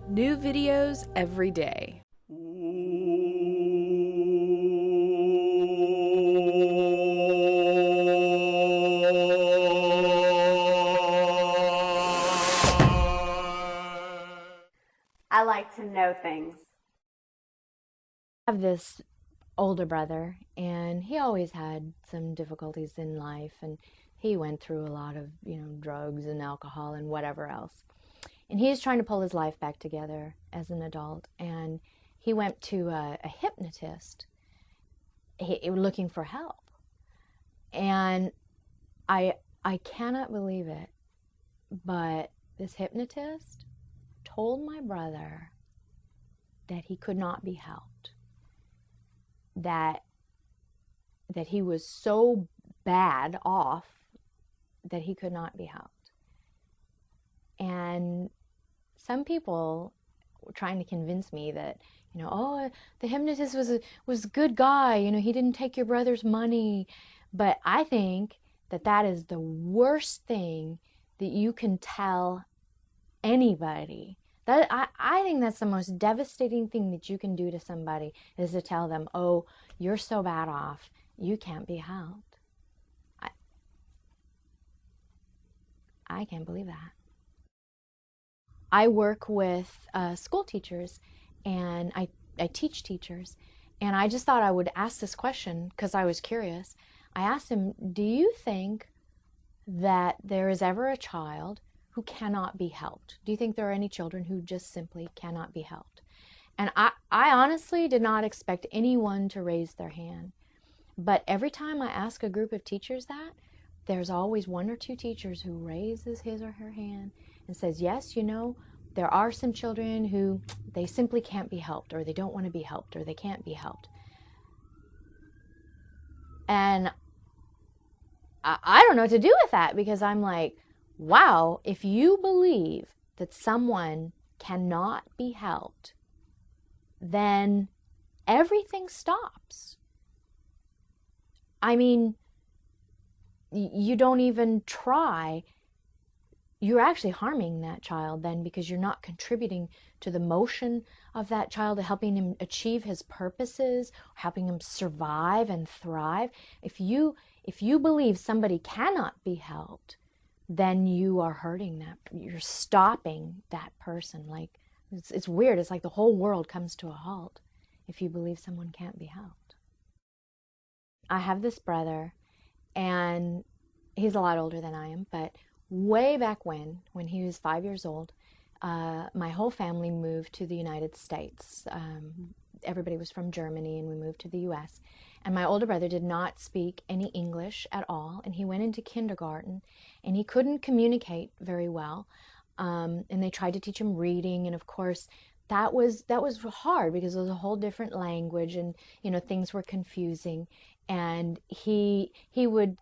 New videos every day. I like to know things. I have this older brother, and he always had some difficulties in life, and he went through a lot of, drugs and alcohol and whatever else. And he's trying to pull his life back together as an adult, and he went to a hypnotist looking for help. And I cannot believe it, but this hypnotist told my brother that he could not be helped, that he was so bad off that he could not be helped. And some people were trying to convince me that, the hypnotist was a good guy, he didn't take your brother's money. But I think that is the worst thing that you can tell anybody. I think that's the most devastating thing that you can do to somebody, is to tell them, oh, you're so bad off, you can't be helped. I can't believe that. I work with school teachers, and I teach teachers, and I just thought I would ask this question because I was curious. I asked him, do you think that there is ever a child who cannot be helped? Do you think there are any children who just simply cannot be helped? And I honestly did not expect anyone to raise their hand. But every time I ask a group of teachers that, there's always one or two teachers who raises his or her hand and says, yes, there are some children who they simply can't be helped, or they don't want to be helped, or they can't be helped. And I don't know what to do with that, because I'm like, wow, if you believe that someone cannot be helped, then everything stops. I mean, you don't even try. You're actually harming that child then, because you're not contributing to the motion of that child, helping him achieve his purposes, helping him survive and thrive. If you believe somebody cannot be helped, then you are hurting that. You're stopping that person. Like, it's weird. It's like the whole world comes to a halt if you believe someone can't be helped. I have this brother, and he's a lot older than I am, but way back when he was 5 years old, my whole family moved to the United States. Everybody was from Germany, and we moved to the U.S. And my older brother did not speak any English at all, and he went into kindergarten, and he couldn't communicate very well. And they tried to teach him reading, and of course, that was hard, because it was a whole different language, and things were confusing. And he would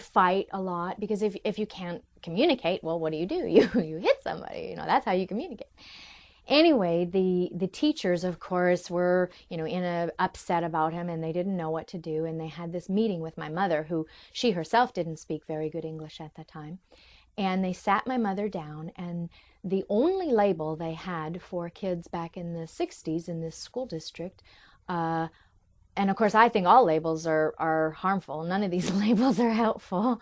fight a lot, because if you can't communicate, well, what do? You hit somebody. That's how you communicate. Anyway, the teachers, of course, were upset about him, and they didn't know what to do. And they had this meeting with my mother, who she herself didn't speak very good English at the time. And they sat my mother down, and the only label they had for kids back in the 60s in this school district, and of course, I think all labels are harmful. None of these labels are helpful.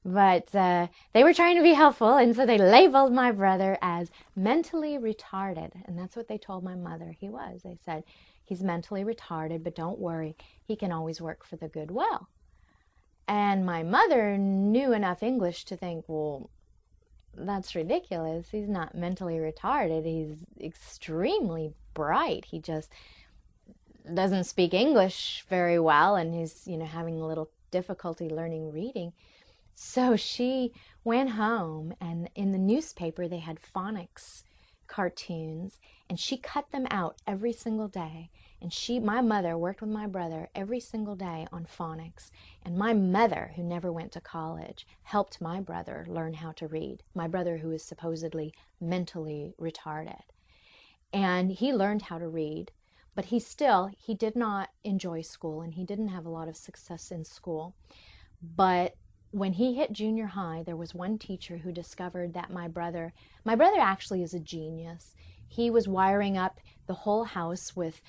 But they were trying to be helpful, and so they labeled my brother as mentally retarded. And that's what they told my mother he was. They said, he's mentally retarded, but don't worry, he can always work for the goodwill. And my mother knew enough English to think, well, that's ridiculous. He's not mentally retarded. He's extremely bright. He just doesn't speak English very well, and he's, having a little difficulty learning reading. So she went home, and in the newspaper they had phonics cartoons, and she cut them out every single day. And my mother worked with my brother every single day on phonics. And my mother, who never went to college, helped my brother learn how to read. My brother, who is supposedly mentally retarded. And he learned how to read, but he did not enjoy school, and he didn't have a lot of success in school. But when he hit junior high, there was one teacher who discovered that my brother actually is a genius. he was wiring up the whole house with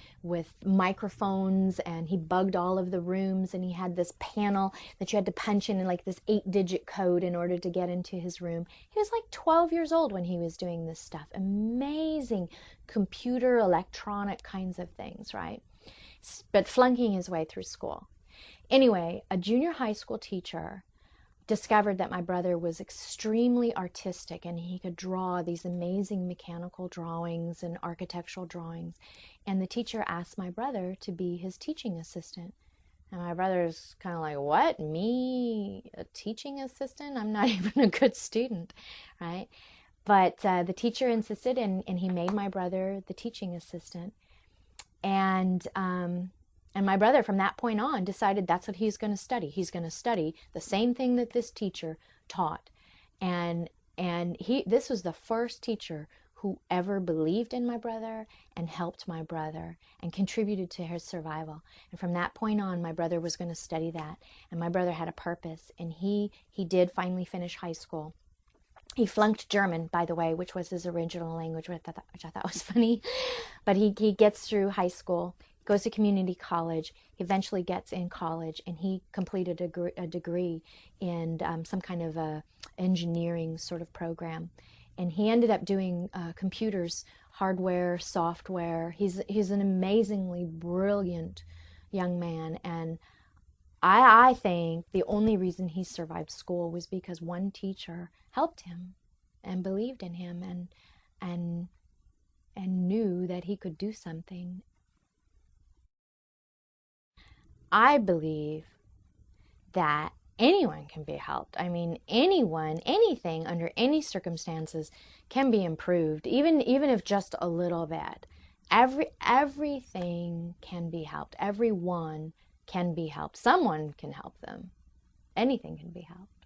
microphones, and he bugged all of the rooms, and he had this panel that you had to punch in like this 8-digit code in order to get into his room. He was like 12 years old when he was doing this stuff. Amazing computer, electronic kinds of things, right? But flunking his way through school. Anyway, a junior high school teacher discovered that my brother was extremely artistic, and he could draw these amazing mechanical drawings and architectural drawings. And the teacher asked my brother to be his teaching assistant. And my brother's kind of like, what? Me? A teaching assistant? I'm not even a good student, right? But the teacher insisted, and he made my brother the teaching assistant. And my brother, from that point on, decided that's what he's going to study. He's going to study the same thing that this teacher taught. And this was the first teacher who ever believed in my brother and helped my brother and contributed to his survival. And from that point on, my brother was going to study that. And my brother had a purpose. And he did finally finish high school. He flunked German, by the way, which was his original language, which I thought was funny. But he gets through high school, goes to community college, he eventually gets in college, and he completed a degree in some kind of a engineering sort of program. And he ended up doing computers, hardware, software. He's an amazingly brilliant young man. And I think the only reason he survived school was because one teacher helped him and believed in him and knew that he could do something. I believe that anyone can be helped. I mean, anyone, anything under any circumstances can be improved, even if just a little bit. Everything can be helped. Everyone can be helped. Someone can help them. Anything can be helped.